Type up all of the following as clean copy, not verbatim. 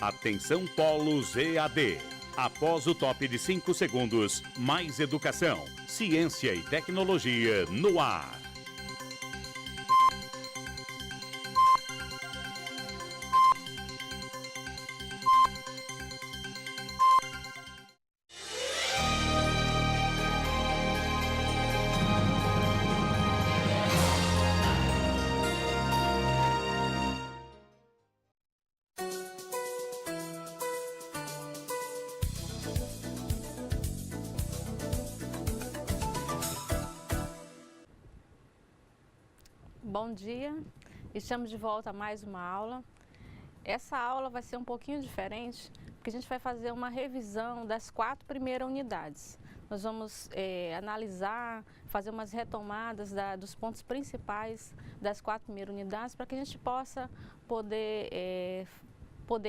Atenção Polos EAD. Após o top de 5 segundos, mais educação, ciência e tecnologia no ar. Bom dia, estamos de volta a mais uma aula. Essa aula vai ser um pouquinho diferente, porque a gente vai fazer uma revisão das 4 primeiras unidades. Nós vamos analisar, fazer umas retomadas dos pontos principais das 4 primeiras unidades, para que a gente possa poder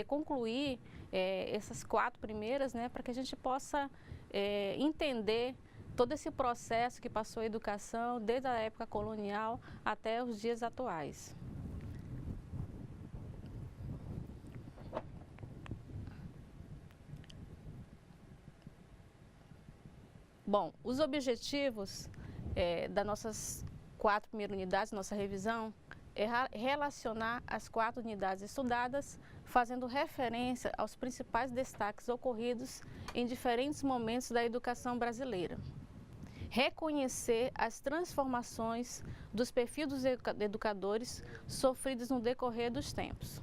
concluir essas 4 primeiras, né, para que a gente possa entender todo esse processo que passou a educação desde a época colonial até os dias atuais. Bom, os objetivos das nossas 4 primeiras unidades, nossa revisão, é relacionar as 4 unidades estudadas, fazendo referência aos principais destaques ocorridos em diferentes momentos da educação brasileira. Reconhecer as transformações dos perfis dos educadores sofridos no decorrer dos tempos.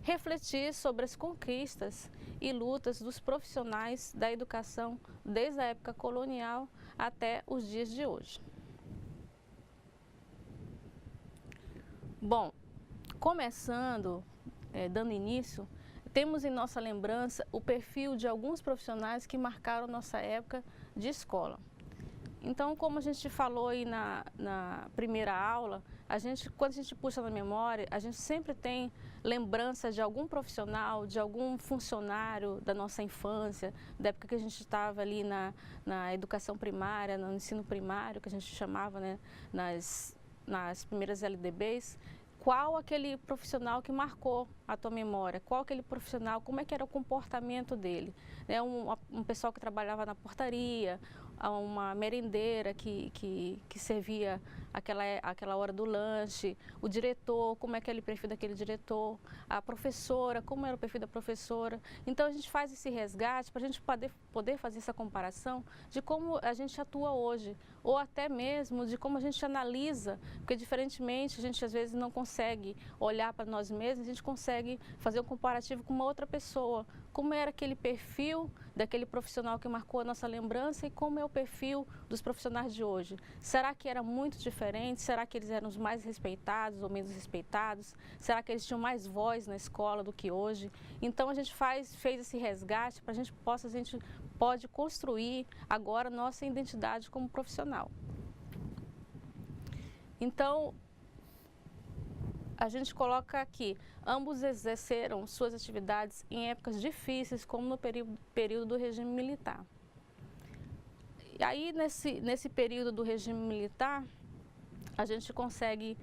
Refletir sobre as conquistas e lutas dos profissionais da educação desde a época colonial até os dias de hoje. Bom, começando, dando início, temos em nossa lembrança o perfil de alguns profissionais que marcaram nossa época de escola. Então, como a gente falou aí na primeira aula, quando a gente puxa na memória, a gente sempre tem lembrança de algum profissional, de algum funcionário da nossa infância, da época que a gente estava ali na educação primária, no ensino primário, que a gente chamava, né, nas primeiras LDBs. Qual aquele profissional que marcou a tua memória? Qual aquele profissional, como é que era o comportamento dele? Um pessoal que trabalhava na portaria, uma merendeira que servia aquela hora do lanche, o diretor, como é que era o perfil daquele diretor, a professora, como era o perfil da professora. Então a gente faz esse resgate para a gente poder fazer essa comparação de como a gente atua hoje, ou até mesmo de como a gente analisa, porque diferentemente a gente às vezes não consegue olhar para nós mesmos, a gente consegue fazer um comparativo com uma outra pessoa, como era aquele perfil daquele profissional que marcou a nossa lembrança e como é o perfil dos profissionais de hoje. Será que era muito diferente? Será que eles eram os mais respeitados ou menos respeitados? Será que eles tinham mais voz na escola do que hoje? Então a gente fez esse resgate para a gente pode construir agora nossa identidade como profissional. Então, a gente coloca aqui, ambos exerceram suas atividades em épocas difíceis, como no período do regime militar. E aí, nesse período do regime militar, a gente consegue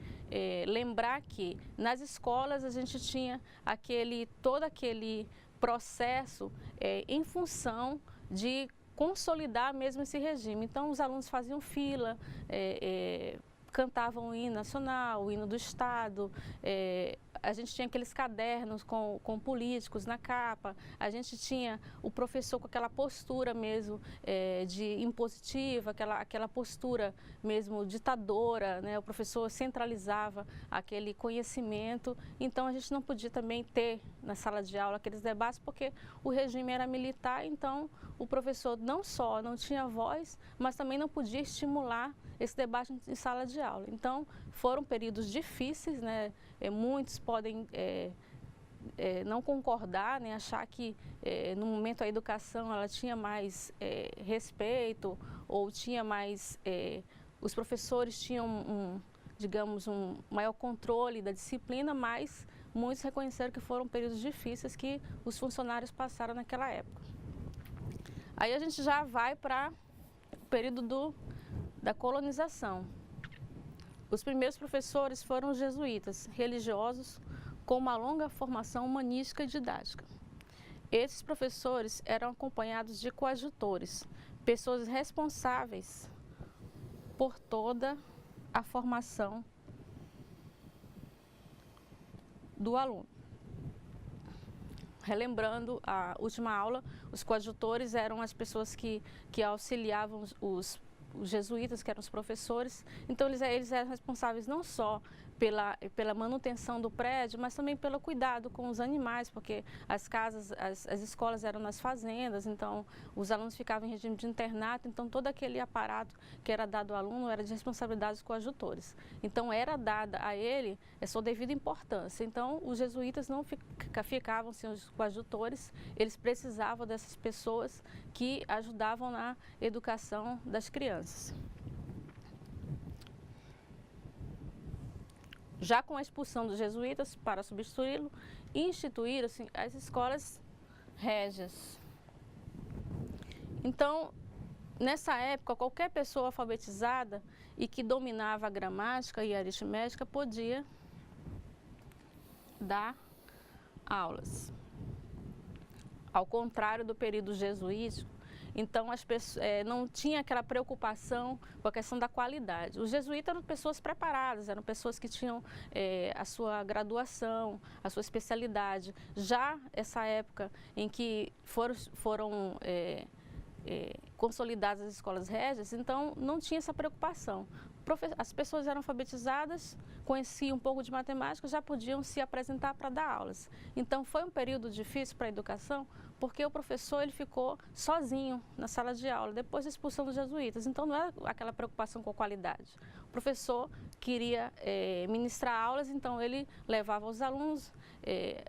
lembrar que nas escolas a gente tinha todo aquele processo em função de consolidar mesmo esse regime. Então, os alunos faziam fila, cantavam o hino nacional, o hino do Estado, a gente tinha aqueles cadernos com políticos na capa, a gente tinha o professor com aquela postura mesmo de impositiva, aquela postura mesmo ditadora, né? O professor centralizava aquele conhecimento, então a gente não podia também ter na sala de aula aqueles debates, porque o regime era militar, então o professor não só não tinha voz, mas também não podia estimular esse debate em sala de aula. Então, foram períodos difíceis, né? Muitos podem não concordar, né? Achar que no momento a educação ela tinha mais respeito ou tinha mais... os professores tinham, digamos, um maior controle da disciplina, mas muitos reconheceram que foram períodos difíceis que os funcionários passaram naquela época. Aí a gente já vai para o período da colonização. Os primeiros professores foram os jesuítas, religiosos, com uma longa formação humanística e didática. Esses professores eram acompanhados de coadjutores, pessoas responsáveis por toda a formação do aluno. Relembrando a última aula, os coadjutores eram as pessoas que auxiliavam os jesuítas, que eram os professores. Então eles eram responsáveis não só pela manutenção do prédio, mas também pelo cuidado com os animais, porque as casas, as escolas eram nas fazendas, então os alunos ficavam em regime de internato, então todo aquele aparato que era dado ao aluno era de responsabilidade dos coadjutores. Então era dada a ele a sua devida importância. Então os jesuítas não ficavam sem os coadjutores, eles precisavam dessas pessoas que ajudavam na educação das crianças. Já com a expulsão dos jesuítas, para substituí-lo, instituíram-se as escolas régias. Então, nessa época, qualquer pessoa alfabetizada e que dominava a gramática e a aritmética podia dar aulas. Ao contrário do período jesuítico, então as pessoas não tinha aquela preocupação com a questão da qualidade. Os jesuítas eram pessoas preparadas, eram pessoas que tinham a sua graduação, a sua especialidade. Já essa época em que foram consolidadas as escolas régias, então não tinha essa preocupação. As pessoas eram alfabetizadas, conheciam um pouco de matemática, já podiam se apresentar para dar aulas. Então foi um período difícil para a educação, porque o professor ele ficou sozinho na sala de aula, depois da expulsão dos jesuítas. Então não era aquela preocupação com a qualidade. O professor queria ministrar aulas, então ele levava os alunos,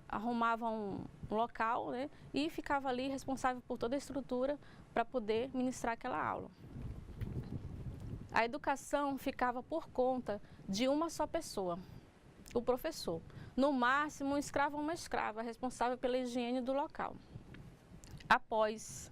arrumava um local, né, e ficava ali responsável por toda a estrutura para poder ministrar aquela aula. A educação ficava por conta de uma só pessoa, o professor. No máximo, um escravo ou uma escrava, responsável pela higiene do local. Após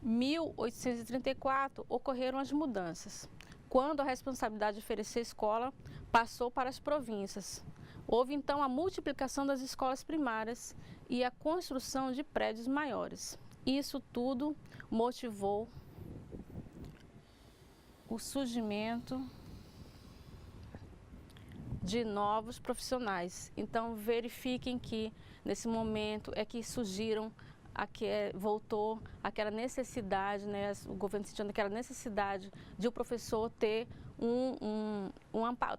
1834, ocorreram as mudanças, quando a responsabilidade de oferecer escola passou para as províncias. Houve então a multiplicação das escolas primárias e a construção de prédios maiores. Isso tudo motivou o surgimento de novos profissionais. Então verifiquem que nesse momento é que surgiram, voltou aquela necessidade, né, o governo sentindo aquela necessidade de o professor ter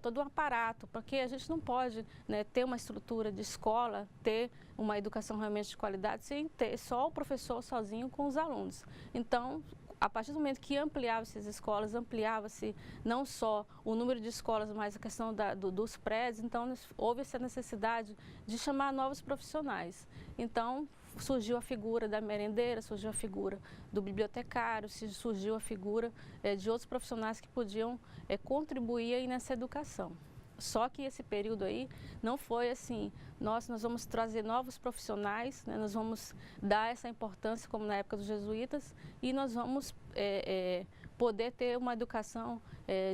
todo um aparato, porque a gente não pode, né, ter uma estrutura de escola, ter uma educação realmente de qualidade sem ter só o professor sozinho com os alunos. Então, a partir do momento que ampliava-se as escolas, ampliava-se não só o número de escolas, mas a questão dos prédios, então houve essa necessidade de chamar novos profissionais. Então surgiu a figura da merendeira, surgiu a figura do bibliotecário, surgiu a figura de outros profissionais que podiam contribuir aí nessa educação. Só que esse período aí não foi assim, nós vamos trazer novos profissionais, né, nós vamos dar essa importância como na época dos jesuítas e nós vamos poder ter uma educação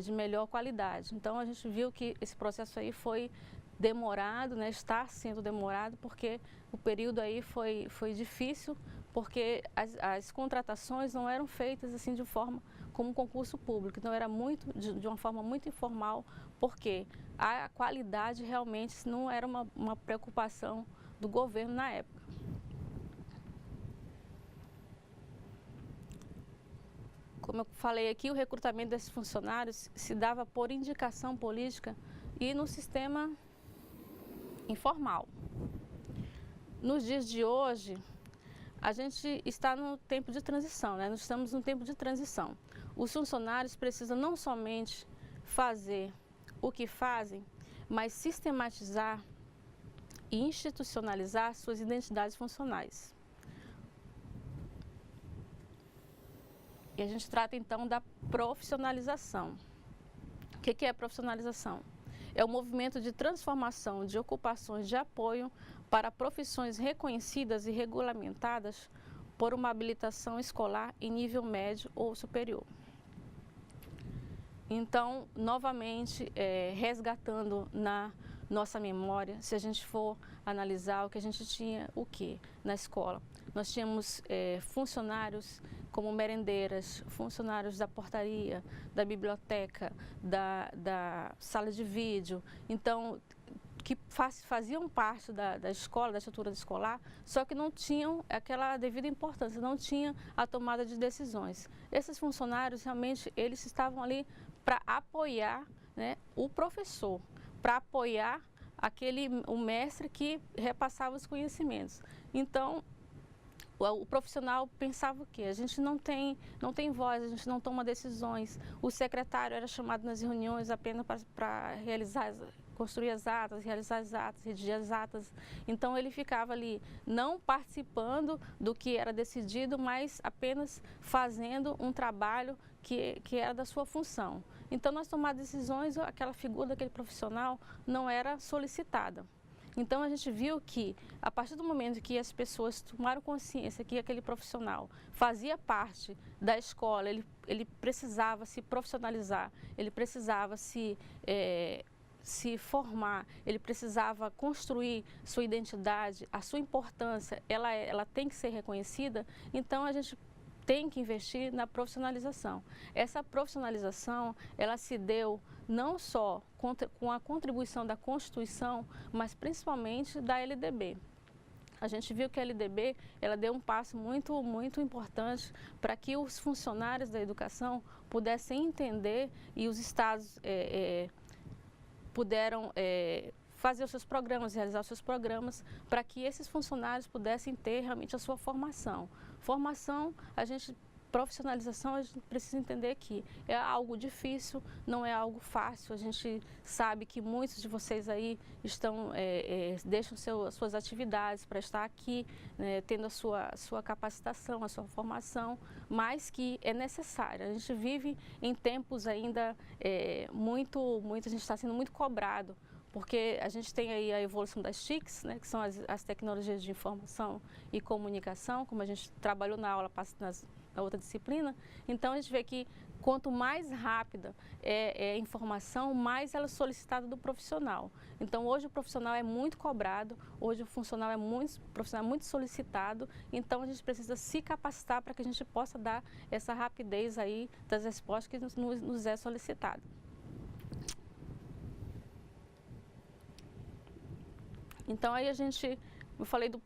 de melhor qualidade. Então a gente viu que esse processo aí foi demorado, né, está sendo demorado porque o período aí foi difícil, porque as contratações não eram feitas assim de forma como um concurso público, então era de uma forma muito informal, porque a qualidade realmente não era uma preocupação do governo na época. Como eu falei aqui, o recrutamento desses funcionários se dava por indicação política e no sistema informal. Nos dias de hoje, a gente está no tempo de transição, né? Nós estamos no tempo de transição. Os funcionários precisam não somente fazer o que fazem, mas sistematizar e institucionalizar suas identidades funcionais. E a gente trata então da profissionalização. O que é a profissionalização? É o movimento de transformação de ocupações de apoio para profissões reconhecidas e regulamentadas por uma habilitação escolar em nível médio ou superior. Então, novamente, resgatando na nossa memória, se a gente for analisar o que a gente tinha na escola. Nós tínhamos funcionários como merendeiras, funcionários da portaria, da biblioteca, da sala de vídeo, então, que faziam parte da escola, da estrutura escolar, só que não tinham aquela devida importância, não tinha a tomada de decisões. Esses funcionários, realmente, eles estavam ali para apoiar, né, o professor, para apoiar o mestre que repassava os conhecimentos. Então, o profissional pensava o quê? A gente não tem voz, a gente não toma decisões. O secretário era chamado nas reuniões apenas para construir as atas, realizar as atas, redigir as atas. Então, ele ficava ali não participando do que era decidido, mas apenas fazendo um trabalho que era da sua função. Então, nós tomar decisões, aquela figura daquele profissional não era solicitada. Então, a gente viu que, a partir do momento que as pessoas tomaram consciência que aquele profissional fazia parte da escola, ele precisava se profissionalizar, ele precisava se formar, ele precisava construir sua identidade, a sua importância, ela tem que ser reconhecida, então a gente tem que investir na profissionalização. Essa profissionalização, ela se deu não só com a contribuição da Constituição, mas principalmente da LDB. A gente viu que a LDB, ela deu um passo muito, muito importante para que os funcionários da educação pudessem entender e os estados puderam fazer os seus programas, realizar os seus programas, para que esses funcionários pudessem ter realmente a sua formação. Formação, profissionalização, a gente precisa entender que é algo difícil, não é algo fácil. A gente sabe que muitos de vocês aí deixam suas atividades para estar aqui, né, tendo a sua capacitação, a sua formação, mas que é necessária. A gente vive em tempos ainda a gente está sendo muito cobrado, porque a gente tem aí a evolução das TICs, né, que são as tecnologias de informação e comunicação, como a gente trabalhou na aula na outra disciplina. Então, a gente vê que quanto mais rápida é a informação, mais ela é solicitada do profissional. Então, hoje o profissional é muito cobrado, hoje o profissional é muito solicitado, então a gente precisa se capacitar para que a gente possa dar essa rapidez aí das respostas que nos é solicitada. Então, aí eu falei dos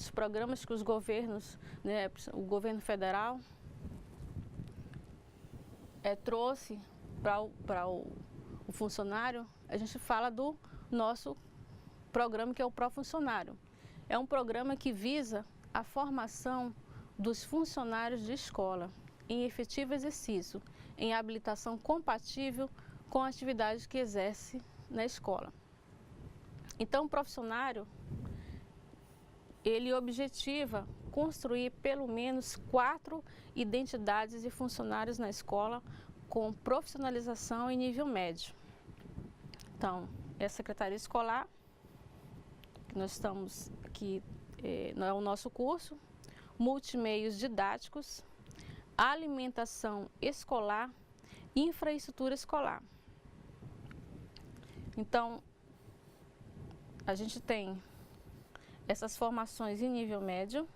programas que os governos, né, o governo federal trouxe para o funcionário. A gente fala do nosso programa, que é o Profuncionário. É um programa que visa a formação dos funcionários de escola em efetivo exercício, em habilitação compatível com a atividade que exerce na escola. Então, o profissionário, ele objetiva construir pelo menos 4 identidades de funcionários na escola com profissionalização em nível médio. Então, é a Secretaria Escolar, que nós estamos aqui, é o nosso curso, multimeios didáticos, alimentação escolar, infraestrutura escolar. Então, a gente tem essas formações em nível médio,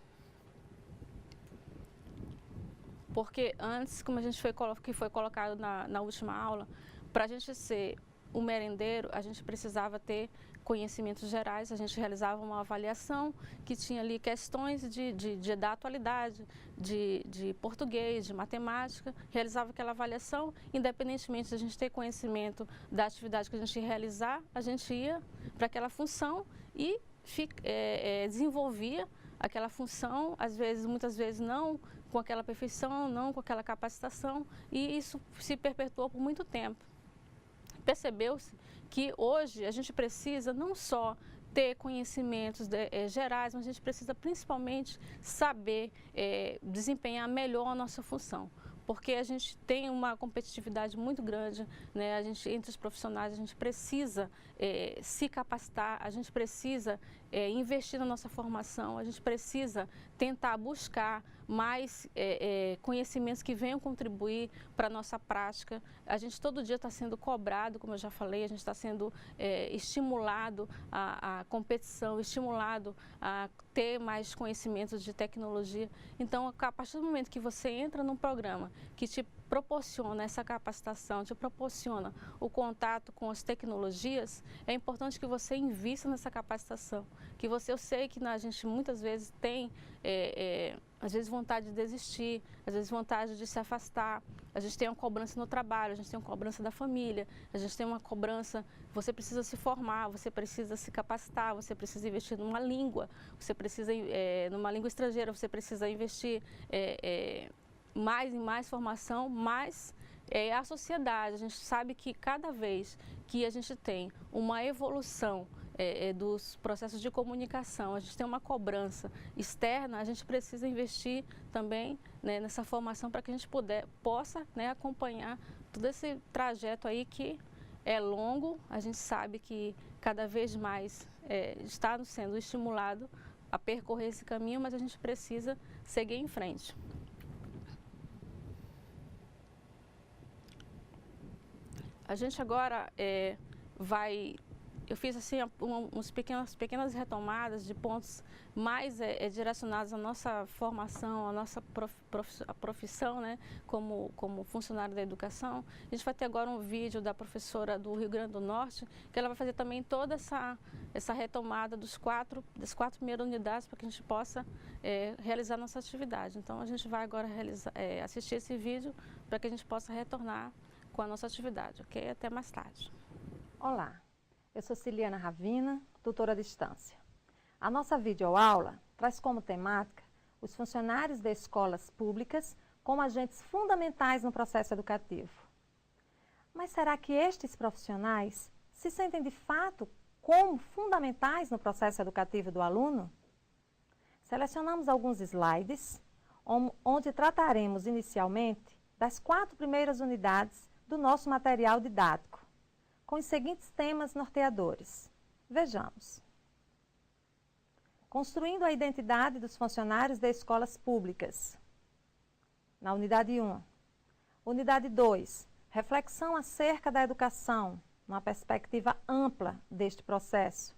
porque antes, como a gente foi colocado na última aula, para a gente ser um merendeiro, a gente precisava ter conhecimentos gerais. A gente realizava uma avaliação que tinha ali questões da atualidade, de português, de matemática. Realizava aquela avaliação, independentemente de a gente ter conhecimento da atividade que a gente ia realizar, a gente ia para aquela função e desenvolvia aquela função, muitas vezes não com aquela perfeição, não com aquela capacitação, e isso se perpetuou por muito tempo. Percebeu-se que hoje a gente precisa não só ter conhecimentos gerais, mas a gente precisa principalmente saber desempenhar melhor a nossa função. Porque a gente tem uma competitividade muito grande, né? Entre os profissionais, a gente precisa se capacitar, a gente precisa investir na nossa formação, a gente precisa tentar buscar mais conhecimentos que venham contribuir para a nossa prática. A gente todo dia está sendo cobrado, como eu já falei, a gente está sendo estimulado à competição, estimulado a ter mais conhecimentos de tecnologia. Então, a partir do momento que você entra num programa que te proporciona essa capacitação, te proporciona o contato com as tecnologias, é importante que você invista nessa capacitação. Eu sei que a gente muitas vezes tem, às vezes, vontade de desistir, às vezes vontade de se afastar, a gente tem uma cobrança no trabalho, a gente tem uma cobrança da família, a gente tem uma cobrança, você precisa se formar, você precisa se capacitar, você precisa investir numa língua, você precisa, numa língua estrangeira, você precisa investir mais e mais formação, mais a sociedade. A gente sabe que cada vez que a gente tem uma evolução dos processos de comunicação, a gente tem uma cobrança externa, a gente precisa investir também, né, nessa formação para que a gente possa, né, acompanhar todo esse trajeto aí que é longo. A gente sabe que cada vez mais está sendo estimulado a percorrer esse caminho, mas a gente precisa seguir em frente. A gente agora eu fiz assim umas pequenas retomadas de pontos mais direcionados à nossa formação, à nossa profissão, né, como funcionário da educação. A gente vai ter agora um vídeo da professora do Rio Grande do Norte, que ela vai fazer também toda essa retomada das quatro primeiras unidades para que a gente possa realizar nossa atividade. Então, a gente vai agora assistir esse vídeo para que a gente possa retornar com a nossa atividade, ok? Até mais tarde. Olá, eu sou Ciliana Ravina, tutora à distância. A nossa videoaula traz como temática os funcionários de escolas públicas como agentes fundamentais no processo educativo. Mas será que estes profissionais se sentem de fato como fundamentais no processo educativo do aluno? Selecionamos alguns slides onde trataremos inicialmente das 4 primeiras unidades do nosso material didático, com os seguintes temas norteadores. Vejamos. Construindo a identidade dos funcionários de escolas públicas. Na unidade 1. Unidade 2. Reflexão acerca da educação, numa perspectiva ampla deste processo.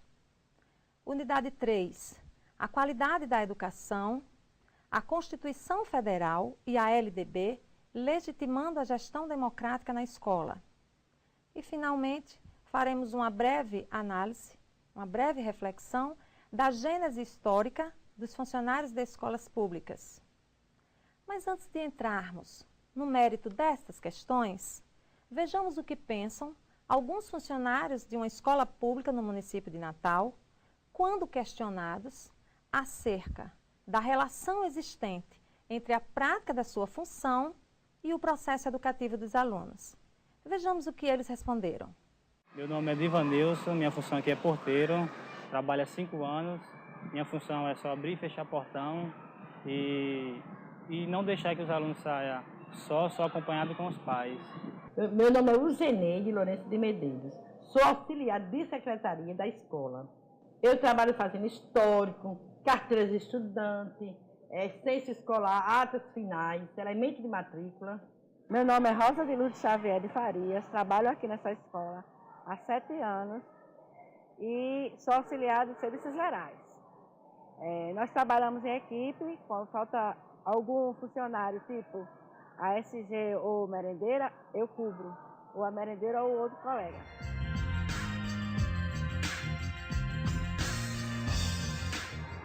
Unidade 3. A qualidade da educação, a Constituição Federal e a LDB, legitimando a gestão democrática na escola. E, finalmente, faremos uma breve análise, uma breve reflexão da gênese histórica dos funcionários de escolas públicas. Mas antes de entrarmos no mérito destas questões, vejamos o que pensam alguns funcionários de uma escola pública no município de Natal, quando questionados acerca da relação existente entre a prática da sua função e o processo educativo dos alunos. Vejamos o que eles responderam. Meu nome é Divanilson, minha função aqui é porteiro, trabalho há 5 anos. Minha função é só abrir e fechar portão e não deixar que os alunos saiam só acompanhado com os pais. Meu nome é Uzeneide Lourenço de Medeiros, sou auxiliar de secretaria da escola. Eu trabalho fazendo histórico, carteiras de estudante, censo escolar, atas finais, elemento de matrícula. Meu nome é Rosa de Lourdes Xavier de Farias, trabalho aqui nessa escola há 7 anos e sou auxiliar de serviços gerais. Nós trabalhamos em equipe, quando falta algum funcionário, tipo a SG ou merendeira, eu cubro, ou a merendeira ou outro colega.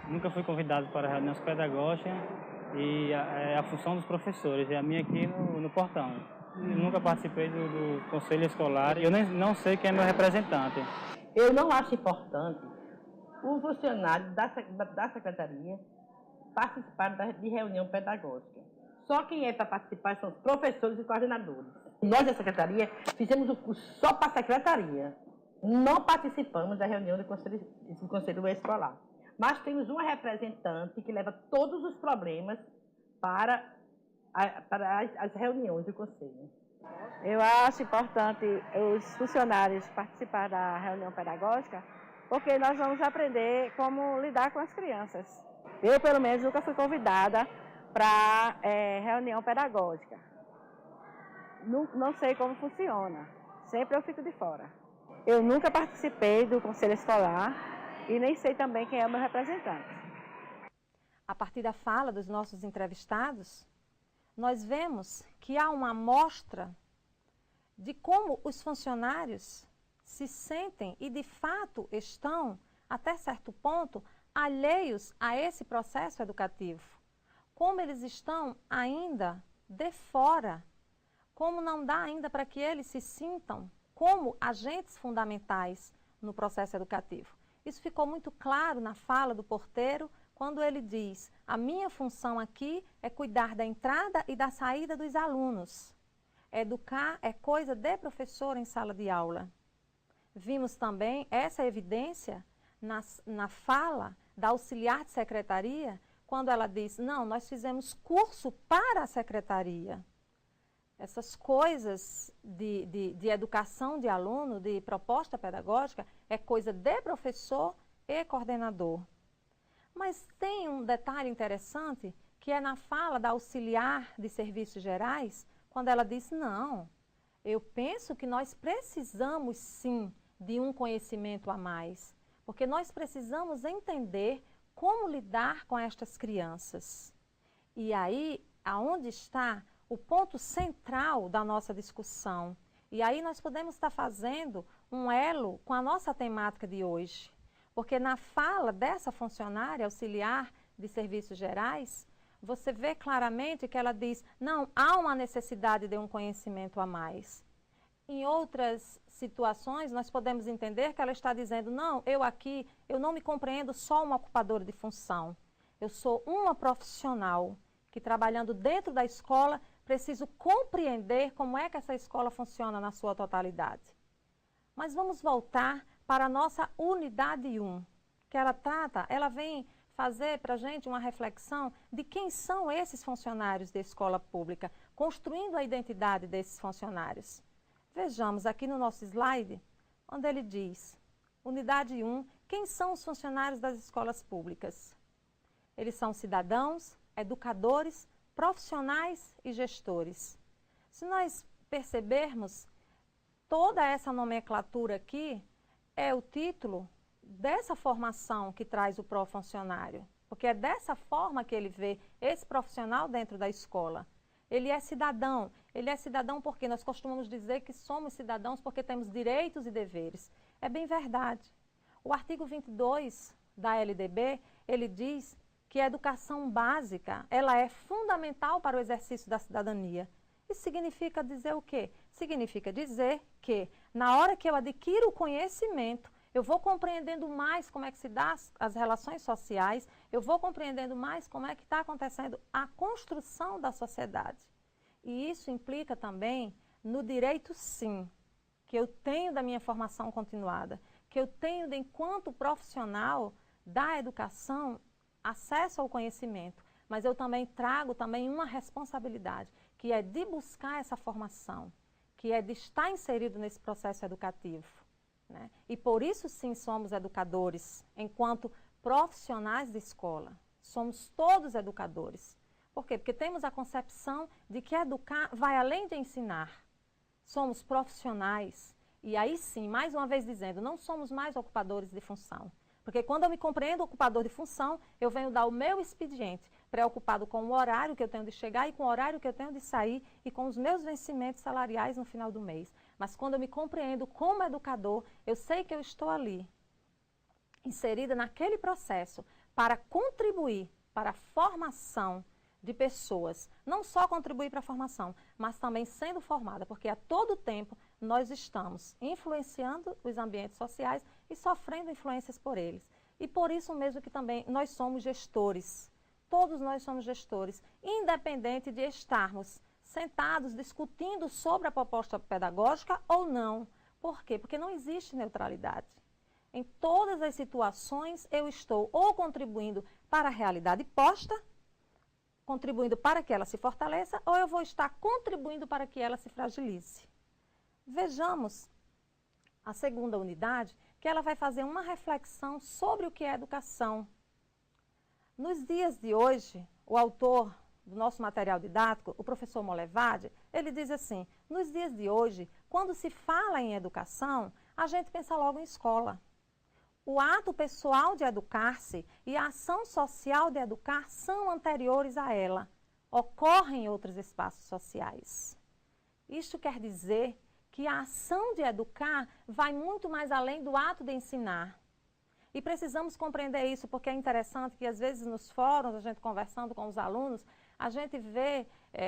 Nunca fui convidado para reuniões pedagógicas e a função dos professores é a minha aqui no portão. Eu nunca participei do conselho escolar e eu não sei quem é meu representante. Eu não acho importante o funcionário da secretaria participar de reunião pedagógica. Só quem é para participar são os professores e coordenadores. Nós da secretaria fizemos o curso só para a secretaria. Não participamos da reunião do conselho escolar. Mas temos uma representante que leva todos os problemas para as reuniões do conselho. Eu acho importante os funcionários participar da reunião pedagógica, porque nós vamos aprender como lidar com as crianças. Eu, pelo menos, nunca fui convidada para reunião pedagógica. Não sei como funciona, sempre eu fico de fora. Eu nunca participei do conselho escolar e nem sei também quem é o meu representante. A partir da fala dos nossos entrevistados, nós vemos que há uma amostra de como os funcionários se sentem e de fato estão, até certo ponto, alheios a esse processo educativo. Como eles estão ainda de fora, como não dá ainda para que eles se sintam como agentes fundamentais no processo educativo. Isso ficou muito claro na fala do porteiro, quando ele diz: a minha função aqui é cuidar da entrada e da saída dos alunos. Educar é coisa de professor em sala de aula. Vimos também essa evidência na fala da auxiliar de secretaria, quando ela diz: não, nós fizemos curso para a secretaria. Essas coisas de educação de aluno, de proposta pedagógica, é coisa de professor e coordenador. Mas tem um detalhe interessante, que é na fala da auxiliar de serviços gerais, quando ela diz: não, eu penso que nós precisamos sim de um conhecimento a mais, porque nós precisamos entender como lidar com estas crianças. E aí, aonde está o ponto central da nossa discussão? E aí nós podemos estar fazendo um elo com a nossa temática de hoje. Porque na fala dessa funcionária auxiliar de serviços gerais, você vê claramente que ela diz: não, há uma necessidade de um conhecimento a mais. Em outras situações, nós podemos entender que ela está dizendo: não, eu não me compreendo só uma ocupadora de função. Eu sou uma profissional que, trabalhando dentro da escola, preciso compreender como é que essa escola funciona na sua totalidade. Mas vamos voltar para a nossa unidade 1, que ela vem fazer para a gente uma reflexão de quem são esses funcionários da escola pública, construindo a identidade desses funcionários. Vejamos aqui no nosso slide, onde ele diz: unidade 1, quem são os funcionários das escolas públicas? Eles são cidadãos, educadores, profissionais e gestores. Se nós percebermos, toda essa nomenclatura aqui é o título dessa formação que traz o pró-funcionário, porque é dessa forma que ele vê esse profissional dentro da escola. Ele é cidadão porque nós costumamos dizer que somos cidadãos porque temos direitos e deveres. É bem verdade. O artigo 22 da LDB, ele diz que a educação básica, ela é fundamental para o exercício da cidadania. Isso significa dizer o quê? Significa dizer que, na hora que eu adquiro o conhecimento, eu vou compreendendo mais como é que se dá as relações sociais, eu vou compreendendo mais como é que está acontecendo a construção da sociedade. E isso implica também no direito, sim, que eu tenho da minha formação continuada, que eu tenho, de, enquanto profissional da educação, acesso ao conhecimento, mas eu também trago uma responsabilidade, que é de buscar essa formação, que é de estar inserido nesse processo educativo, né? E por isso sim somos educadores, enquanto profissionais de escola. Somos todos educadores. Por quê? Porque temos a concepção de que educar vai além de ensinar. Somos profissionais. E aí sim, mais uma vez dizendo, não somos mais ocupadores de função. Porque quando eu me compreendo ocupador de função, eu venho dar o meu expediente, preocupado com o horário que eu tenho de chegar e com o horário que eu tenho de sair e com os meus vencimentos salariais no final do mês. Mas quando eu me compreendo como educador, eu sei que eu estou ali, inserida naquele processo, para contribuir para a formação de pessoas. Não só contribuir para a formação, mas também sendo formada, porque a todo tempo nós estamos influenciando os ambientes sociais e sofrendo influências por eles. E por isso mesmo que também nós somos gestores. Todos nós somos gestores, independente de estarmos sentados discutindo sobre a proposta pedagógica ou não. Por quê? Porque não existe neutralidade. Em todas as situações eu estou ou contribuindo para a realidade posta, contribuindo para que ela se fortaleça, ou eu vou estar contribuindo para que ela se fragilize. Vejamos a segunda unidade, que ela vai fazer uma reflexão sobre o que é educação. Nos dias de hoje, o autor do nosso material didático, o professor Molevade, ele diz assim: nos dias de hoje, quando se fala em educação, a gente pensa logo em escola. O ato pessoal de educar-se e a ação social de educar são anteriores a ela. Ocorrem em outros espaços sociais. Isto quer dizer que a ação de educar vai muito mais além do ato de ensinar. E precisamos compreender isso, porque é interessante que às vezes nos fóruns, a gente conversando com os alunos, a gente vê,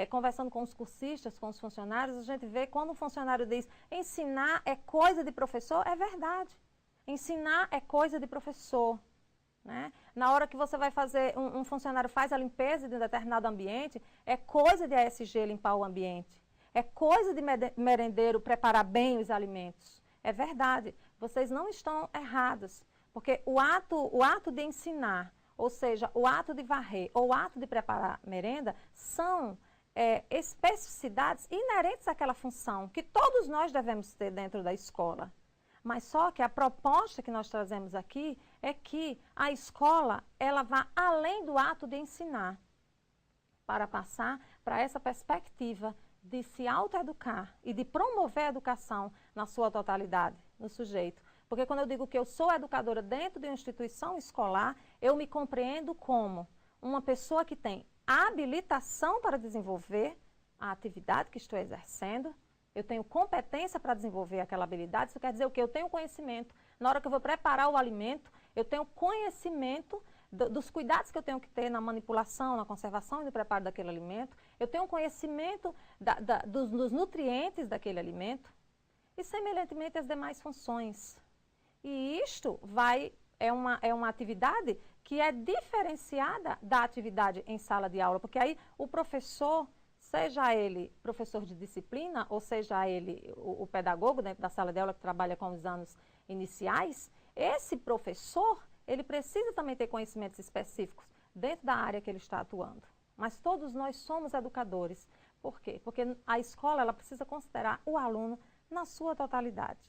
conversando com os cursistas, com os funcionários, a gente vê quando um funcionário diz ensinar é coisa de professor, é verdade. Ensinar é coisa de professor. Né? Na hora que você vai fazer, um funcionário faz a limpeza de um determinado ambiente, é coisa de ASG limpar o ambiente. É coisa de merendeiro preparar bem os alimentos. É verdade, vocês não estão errados, porque o ato de ensinar, ou seja, o ato de varrer ou o ato de preparar merenda, são especificidades inerentes àquela função que todos nós devemos ter dentro da escola. Mas só que a proposta que nós trazemos aqui é que a escola ela vá além do ato de ensinar, para passar para essa perspectiva de se autoeducar e de promover a educação na sua totalidade, no sujeito. Porque quando eu digo que eu sou educadora dentro de uma instituição escolar, eu me compreendo como uma pessoa que tem habilitação para desenvolver a atividade que estou exercendo, eu tenho competência para desenvolver aquela habilidade, isso quer dizer o quê? Eu tenho conhecimento. Na hora que eu vou preparar o alimento, eu tenho conhecimento dos cuidados que eu tenho que ter na manipulação, na conservação e no preparo daquele alimento. Eu tenho conhecimento dos nutrientes daquele alimento e, semelhantemente, as demais funções. E isto é uma atividade que é diferenciada da atividade em sala de aula, porque aí o professor, seja ele professor de disciplina, ou seja ele o pedagogo dentro da sala de aula que trabalha com os anos iniciais, esse professor, ele precisa também ter conhecimentos específicos dentro da área que ele está atuando. Mas todos nós somos educadores. Por quê? Porque a escola ela precisa considerar o aluno na sua totalidade.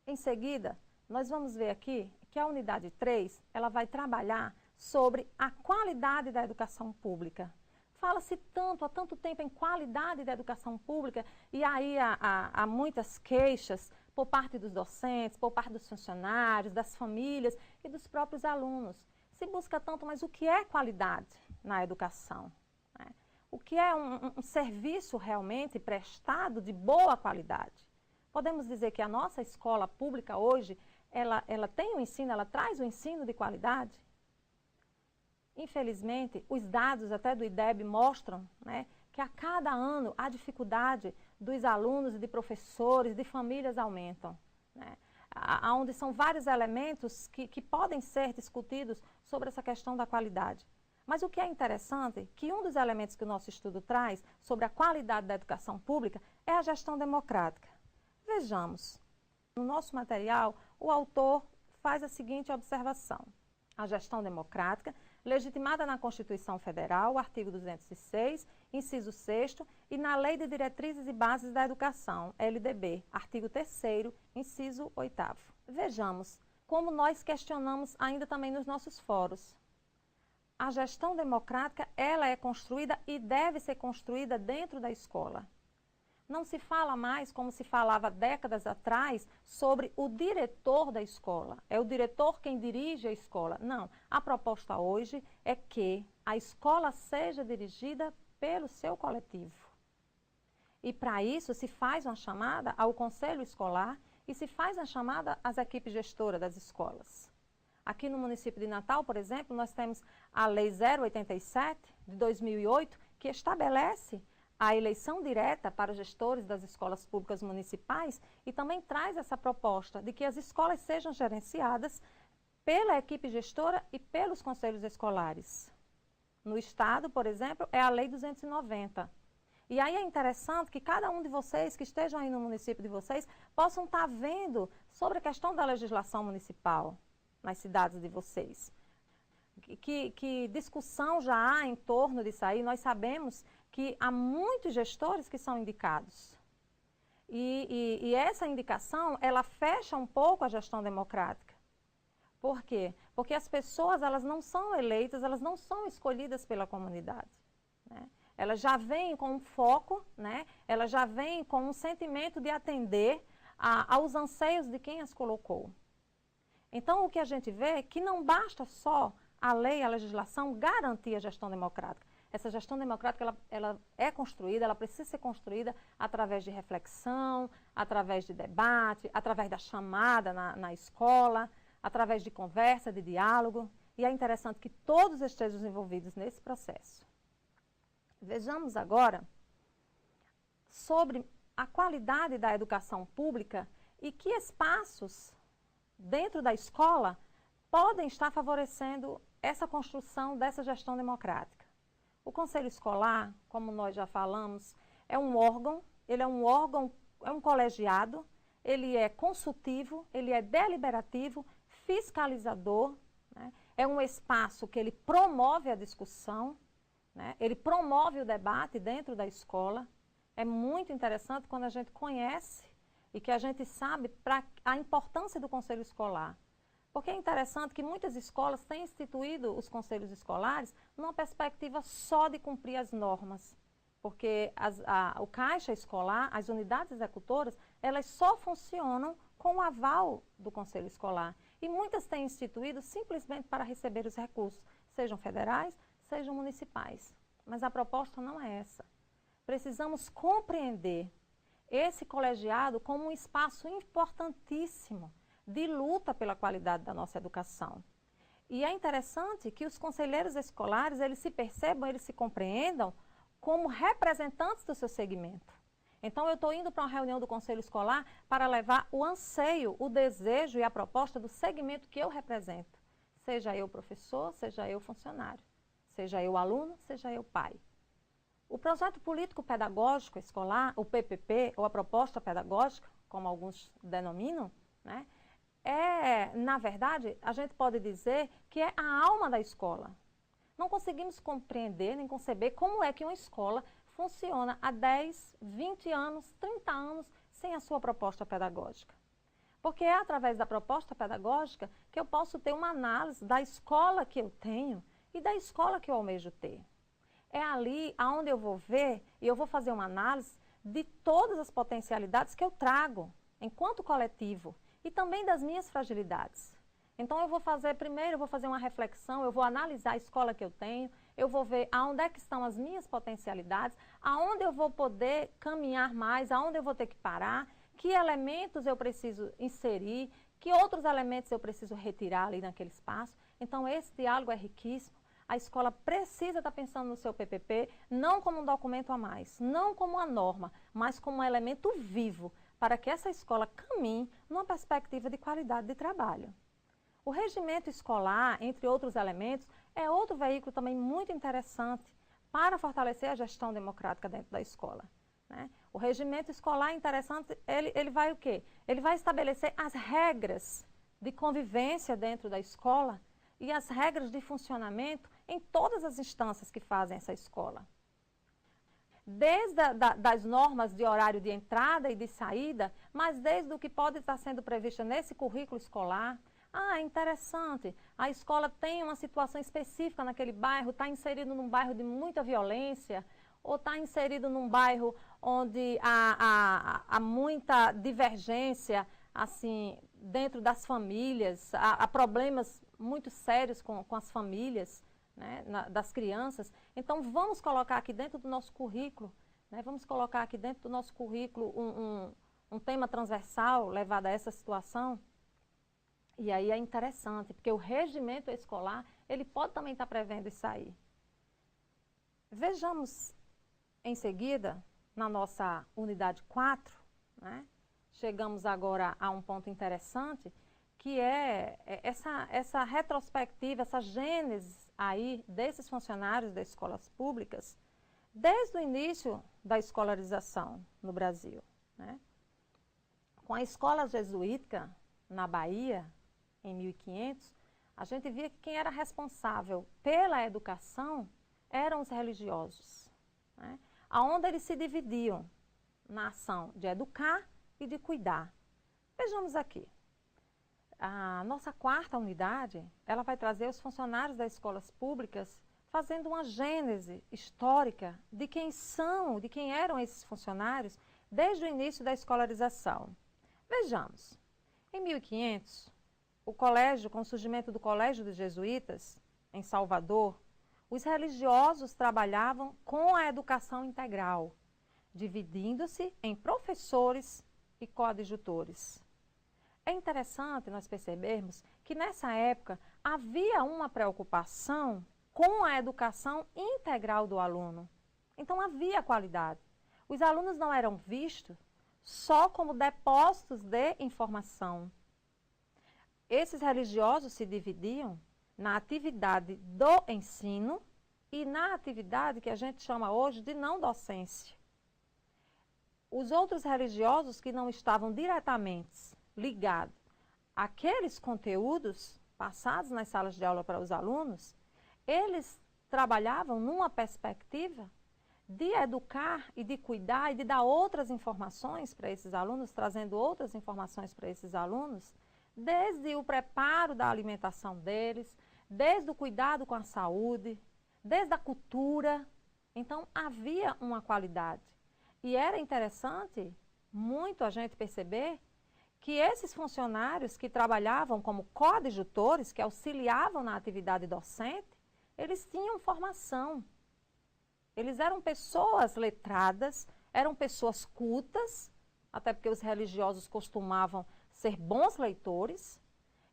Em seguida, nós vamos ver aqui que a unidade 3, ela vai trabalhar sobre a qualidade da educação pública. Fala-se há tanto tempo em qualidade da educação pública, e aí há muitas queixas por parte dos docentes, por parte dos funcionários, das famílias e dos próprios alunos. Se busca tanto, mas o que é qualidade na educação? Né? O que é um serviço realmente prestado de boa qualidade? Podemos dizer que a nossa escola pública hoje, ela tem um ensino, ela traz um ensino de qualidade? Infelizmente, os dados até do IDEB mostram, né, que a cada ano a dificuldade dos alunos, de professores, de famílias aumentam. Né, onde são vários elementos que podem ser discutidos sobre essa questão da qualidade. Mas o que é interessante, que um dos elementos que o nosso estudo traz sobre a qualidade da educação pública é a gestão democrática. Vejamos, no nosso material, o autor faz a seguinte observação. A gestão democrática, legitimada na Constituição Federal, artigo 206, inciso 6º, e na Lei de Diretrizes e Bases da Educação, LDB, artigo 3º, inciso 8º. Vejamos como nós questionamos ainda também nos nossos fóruns. A gestão democrática, ela é construída e deve ser construída dentro da escola. Não se fala mais, como se falava décadas atrás, sobre o diretor da escola. É o diretor quem dirige a escola. Não. A proposta hoje é que a escola seja dirigida pelo seu coletivo. E para isso se faz uma chamada ao conselho escolar e se faz uma chamada às equipes gestoras das escolas. Aqui no município de Natal, por exemplo, nós temos a Lei 087, de 2008, que estabelece a eleição direta para os gestores das escolas públicas municipais e também traz essa proposta de que as escolas sejam gerenciadas pela equipe gestora e pelos conselhos escolares. No estado, por exemplo, é a Lei 290. E aí é interessante que cada um de vocês que estejam aí no município de vocês possam estar vendo sobre a questão da legislação municipal nas cidades de vocês. Que discussão já há em torno disso aí? Nós sabemos que há muitos gestores que são indicados. E essa indicação, ela fecha um pouco a gestão democrática. Por quê? Porque as pessoas, elas não são eleitas, elas não são escolhidas pela comunidade, né? Elas já vêm com um foco, né? Elas já vêm com um sentimento de atender aos anseios de quem as colocou. Então, o que a gente vê é que não basta só a lei, a legislação garantir a gestão democrática. Essa gestão democrática, ela é construída, ela precisa ser construída através de reflexão, através de debate, através da chamada na escola, através de conversa, de diálogo. E é interessante que todos estejam envolvidos nesse processo. Vejamos agora sobre a qualidade da educação pública e que espaços dentro da escola podem estar favorecendo essa construção dessa gestão democrática. O Conselho Escolar, como nós já falamos, é um órgão, é um colegiado, ele é consultivo, ele é deliberativo, fiscalizador, né? É um espaço que ele promove a discussão, né? Ele promove o debate dentro da escola. É muito interessante quando a gente conhece e que a gente sabe a importância do Conselho Escolar. Porque é interessante que muitas escolas têm instituído os conselhos escolares numa perspectiva só de cumprir as normas. Porque o caixa escolar, as unidades executoras, elas só funcionam com o aval do Conselho Escolar. E muitas têm instituído simplesmente para receber os recursos, sejam federais, sejam municipais. Mas a proposta não é essa. Precisamos compreender esse colegiado como um espaço importantíssimo de luta pela qualidade da nossa educação. E é interessante que os conselheiros escolares, eles se percebam, eles se compreendam como representantes do seu segmento. Então, eu estou indo para uma reunião do Conselho Escolar para levar o anseio, o desejo e a proposta do segmento que eu represento. Seja eu professor, seja eu funcionário, seja eu aluno, seja eu pai. O projeto político-pedagógico escolar, o PPP, ou a proposta pedagógica, como alguns denominam, né, na verdade, a gente pode dizer que é a alma da escola. Não conseguimos compreender nem conceber como é que uma escola funciona há 10, 20 anos, 30 anos sem a sua proposta pedagógica. Porque é através da proposta pedagógica que eu posso ter uma análise da escola que eu tenho e da escola que eu almejo ter. É ali onde eu vou ver e eu vou fazer uma análise de todas as potencialidades que eu trago enquanto coletivo e também das minhas fragilidades. Então, primeiro eu vou fazer uma reflexão, eu vou analisar a escola que eu tenho, eu vou ver aonde é que estão as minhas potencialidades, aonde eu vou poder caminhar mais, aonde eu vou ter que parar, que elementos eu preciso inserir, que outros elementos eu preciso retirar ali naquele espaço. Então, esse diálogo é riquíssimo. A escola precisa estar pensando no seu PPP, não como um documento a mais, não como uma norma, mas como um elemento vivo, para que essa escola caminhe numa perspectiva de qualidade de trabalho. O regimento escolar, entre outros elementos, é outro veículo também muito interessante para fortalecer a gestão democrática dentro da escola, né? O regimento escolar é interessante, ele vai o quê? Ele vai estabelecer as regras de convivência dentro da escola e as regras de funcionamento em todas as instâncias que fazem essa escola. Desde das normas de horário de entrada e de saída, mas desde o que pode estar sendo previsto nesse currículo escolar. É interessante, a escola tem uma situação específica naquele bairro, está inserido num bairro de muita violência, ou está inserido num bairro onde há muita divergência, assim, dentro das famílias, há problemas muito sérios com as famílias, né, das crianças. Então, vamos colocar aqui dentro do nosso currículo, né, vamos colocar aqui dentro do nosso currículo um tema transversal levado a essa situação. E aí é interessante, porque o regimento escolar, ele pode também estar prevendo isso aí. Vejamos em seguida, na nossa unidade 4, né, chegamos agora a um ponto interessante, que é essa retrospectiva, essa gênese aí desses funcionários das escolas públicas, desde o início da escolarização no Brasil, né? Com a escola jesuítica na Bahia, em 1500, a gente via que quem era responsável pela educação eram os religiosos, né? Aonde eles se dividiam. na ação de educar e de cuidar. Vejamos aqui. A nossa quarta unidade, ela vai trazer os funcionários das escolas públicas fazendo uma gênese histórica de quem são, de quem eram esses funcionários desde o início da escolarização. Vejamos, em 1500, o colégio, com o surgimento do Colégio dos Jesuítas, em Salvador, os religiosos trabalhavam com a educação integral, dividindo-se em professores e coadjutores. É interessante nós percebermos que nessa época havia uma preocupação com a educação integral do aluno. Então havia qualidade. Os alunos não eram vistos só como depósitos de informação. Esses religiosos se dividiam na atividade do ensino e na atividade que a gente chama hoje de não docência. Os outros religiosos que não estavam diretamente ligados àqueles conteúdos passados nas salas de aula para os alunos, eles trabalhavam numa perspectiva de educar e de cuidar e de dar outras informações para esses alunos, trazendo outras informações para esses alunos, desde o preparo da alimentação deles, desde o cuidado com a saúde, desde a cultura. Então, havia uma qualidade. E era interessante muito a gente perceber que esses funcionários que trabalhavam como coadjutores, que auxiliavam na atividade docente, eles tinham formação. Eles eram pessoas letradas, eram pessoas cultas, até porque os religiosos costumavam ser bons leitores,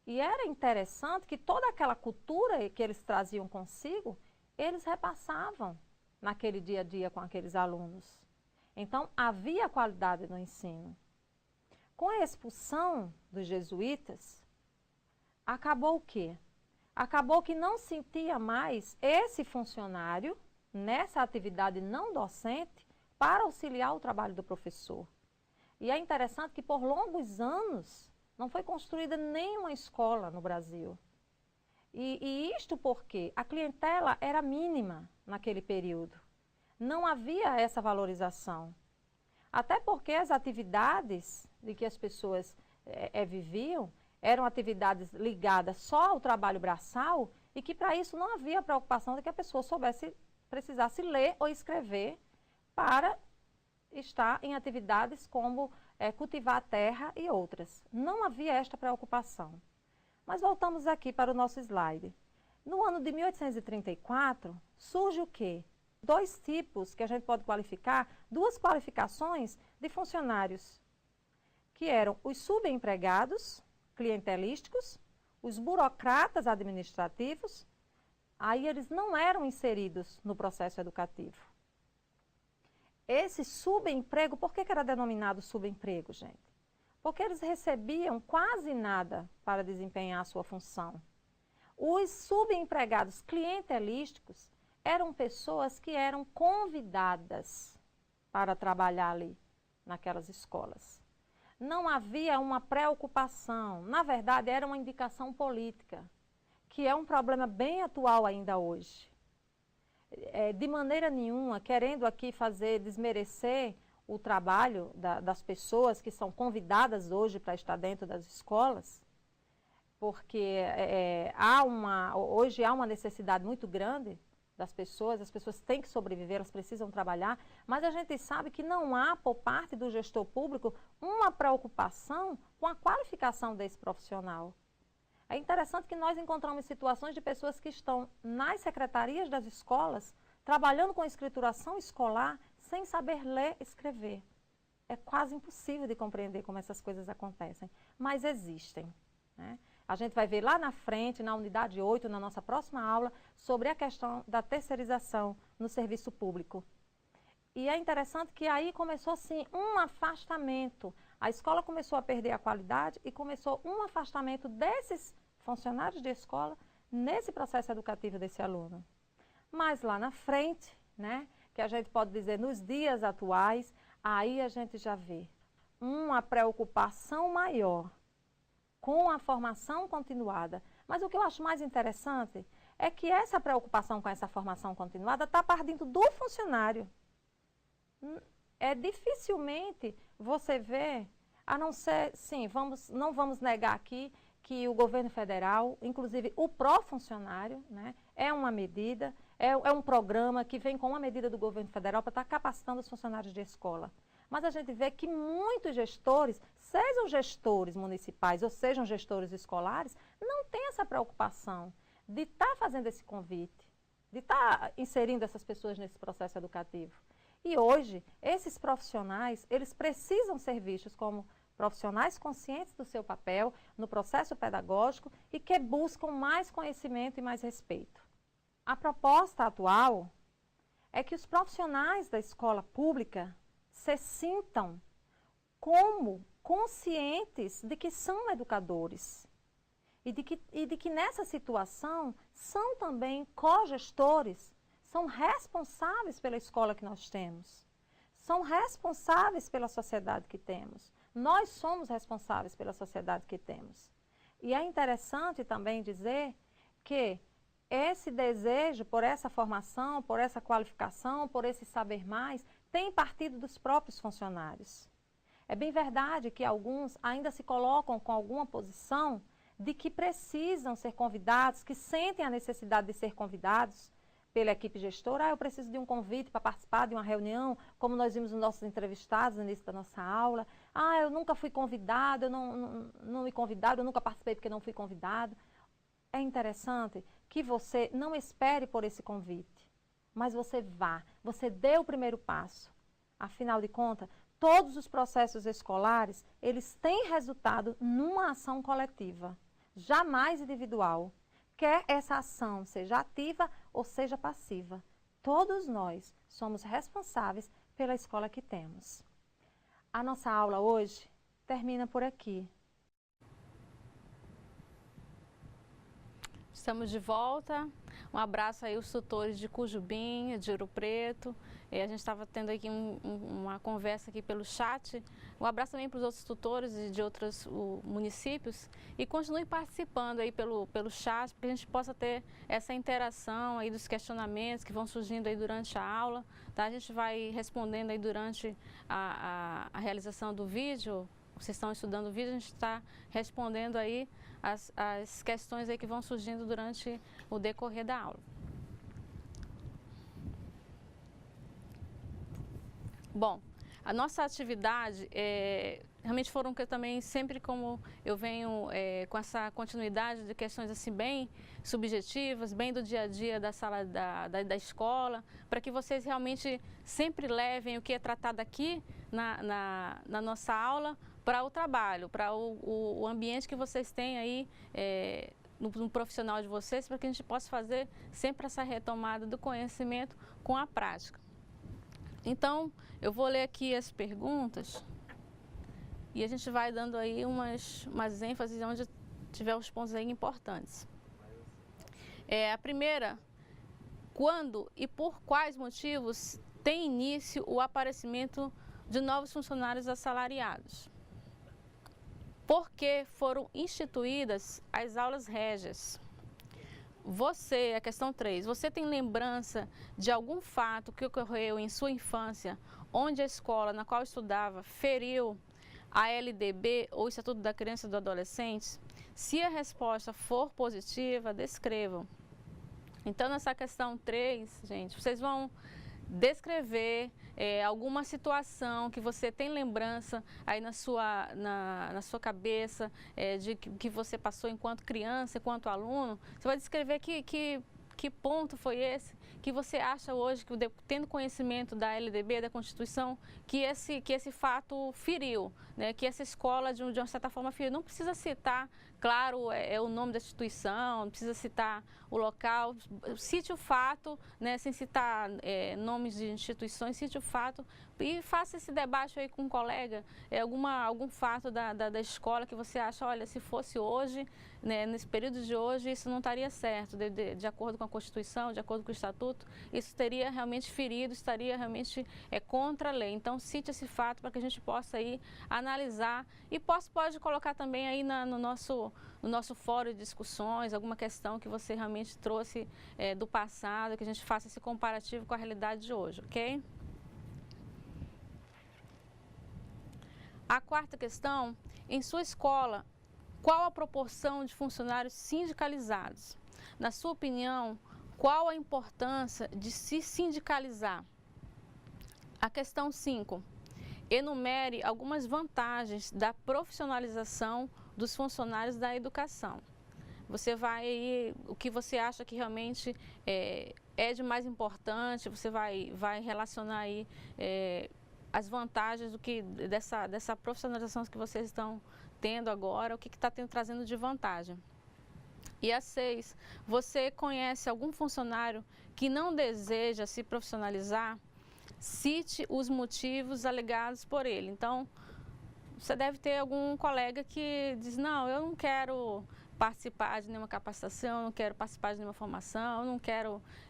e era interessante que toda aquela cultura que eles traziam consigo, eles repassavam naquele dia a dia com aqueles alunos. Então, havia qualidade no ensino. Com a expulsão dos jesuítas, acabou o quê? Acabou que não sentia mais esse funcionário nessa atividade não docente para auxiliar o trabalho do professor. E é interessante que por longos anos não foi construída nenhuma escola no Brasil. E isto porque a clientela era mínima naquele período. Não havia essa valorização. Até porque as atividades de que as pessoas viviam eram atividades ligadas só ao trabalho braçal e que para isso não havia preocupação de que a pessoa precisasse ler ou escrever para estar em atividades como cultivar a terra e outras. Não havia esta preocupação. Mas voltamos aqui para o nosso slide. No ano de 1834, surge o quê? Dois tipos que a gente pode qualificar, duas qualificações de funcionários, que eram os subempregados clientelísticos, os burocratas administrativos. Aí eles não eram inseridos no processo educativo. Esse subemprego, por que era denominado subemprego, gente? Porque eles recebiam quase nada para desempenhar a sua função. Os subempregados clientelísticos eram pessoas que eram convidadas para trabalhar ali, naquelas escolas. Não havia uma preocupação, na verdade era uma indicação política, que é um problema bem atual ainda hoje. De maneira nenhuma, querendo aqui desmerecer o trabalho das pessoas que são convidadas hoje para estar dentro das escolas, porque hoje há uma necessidade muito grande das pessoas, as pessoas têm que sobreviver, elas precisam trabalhar, mas a gente sabe que não há, por parte do gestor público, uma preocupação com a qualificação desse profissional. É interessante que nós encontramos situações de pessoas que estão nas secretarias das escolas, trabalhando com escrituração escolar, sem saber ler e escrever. É quase impossível de compreender como essas coisas acontecem, mas existem, né? A gente vai ver lá na frente, na unidade 8, na nossa próxima aula, sobre a questão da terceirização no serviço público. E é interessante que aí começou, sim, um afastamento. A escola começou a perder a qualidade e começou um afastamento desses funcionários de escola nesse processo educativo desse aluno. Mas lá na frente, né, que a gente pode dizer nos dias atuais, aí a gente já vê uma preocupação maior com a formação continuada. Mas o que eu acho mais interessante é que essa preocupação com essa formação continuada está partindo do funcionário. dificilmente você vê, a não ser, sim, não vamos negar aqui que o governo federal, inclusive o pró-funcionário, né, é uma medida, é um programa que vem com uma medida do governo federal para estar capacitando os funcionários de escola. Mas a gente vê que muitos gestores, sejam gestores municipais ou sejam gestores escolares, não têm essa preocupação de estar fazendo esse convite, de estar inserindo essas pessoas nesse processo educativo. E hoje, esses profissionais, eles precisam ser vistos como profissionais conscientes do seu papel no processo pedagógico e que buscam mais conhecimento e mais respeito. A proposta atual é que os profissionais da escola pública se sintam como conscientes de que são educadores e de que nessa situação são também cogestores, são responsáveis pela escola que nós temos, são responsáveis pela sociedade que temos. Nós somos responsáveis pela sociedade que temos. E é interessante também dizer que esse desejo por essa formação, por essa qualificação, por esse saber mais, tem partido dos próprios funcionários. É bem verdade que alguns ainda se colocam com alguma posição de que precisam ser convidados, que sentem a necessidade de ser convidados pela equipe gestora. Eu preciso de um convite para participar de uma reunião, como nós vimos nos nossos entrevistados no início da nossa aula. Eu nunca fui convidado, eu não me convidaram, eu nunca participei porque não fui convidado. É interessante que você não espere por esse convite, mas você vá, você dê o primeiro passo. Afinal de contas, todos os processos escolares, eles têm resultado numa ação coletiva, jamais individual. Quer essa ação seja ativa ou seja passiva. Todos nós somos responsáveis pela escola que temos. A nossa aula hoje termina por aqui. Estamos de volta. Um abraço aí aos tutores de Cujubim, de Ouro Preto. A gente estava tendo aqui uma conversa aqui pelo chat. Um abraço também para os outros tutores de outros municípios. E continue participando aí pelo chat, para que a gente possa ter essa interação aí dos questionamentos que vão surgindo aí durante a aula. Tá? A gente vai respondendo aí durante a realização do vídeo. Vocês estão estudando o vídeo, a gente está respondendo aí as questões aí que vão surgindo durante o decorrer da aula. Bom, a nossa atividade realmente foram que eu também, sempre como eu venho com essa continuidade de questões assim bem subjetivas, bem do dia a dia da sala da escola, para que vocês realmente sempre levem o que é tratado aqui na nossa aula para o trabalho, para o ambiente que vocês têm aí no profissional de vocês, para que a gente possa fazer sempre essa retomada do conhecimento com a prática. Então, eu vou ler aqui as perguntas e a gente vai dando aí umas ênfases onde tiver os pontos aí importantes. A primeira, quando e por quais motivos tem início o aparecimento de novos funcionários assalariados? Por que foram instituídas as aulas régias? A questão 3, você tem lembrança de algum fato que ocorreu em sua infância, onde a escola na qual estudava feriu a LDB ou o Estatuto da Criança e do Adolescente? Se a resposta for positiva, descrevam. Então, nessa questão 3, gente, vocês vão descrever alguma situação que você tem lembrança aí na sua cabeça de que você passou enquanto criança, enquanto aluno. Você vai descrever que ponto foi esse que você acha hoje, que tendo conhecimento da LDB, da Constituição, que esse fato feriu, né? Que essa escola, de uma certa forma, feriu. Não precisa citar, claro, o nome da instituição, não precisa citar o local, cite o fato, né? Sem citar nomes de instituições, cite o fato e faça esse debate aí com um colega, algum fato da escola que você acha, olha, se fosse hoje, né, nesse período de hoje, isso não estaria certo, de acordo com a Constituição, de acordo com o Estatuto, isso teria realmente ferido, estaria realmente contra a lei. Então, cite esse fato para que a gente possa aí analisar e pode colocar também aí no nosso fórum de discussões, alguma questão que você realmente trouxe do passado, que a gente faça esse comparativo com a realidade de hoje, ok? A quarta questão, em sua escola, qual a proporção de funcionários sindicalizados? Na sua opinião, qual a importância de se sindicalizar? A questão 5, enumere algumas vantagens da profissionalização dos funcionários da educação. Você vai, o que você acha que realmente é de mais importante, você vai relacionar aí as vantagens dessa profissionalização que vocês estão tendo agora, o que está trazendo de vantagem. E a 6, você conhece algum funcionário que não deseja se profissionalizar? Cite os motivos alegados por ele. Então, você deve ter algum colega que diz, não, eu não quero participar de nenhuma capacitação, eu não quero participar de nenhuma formação,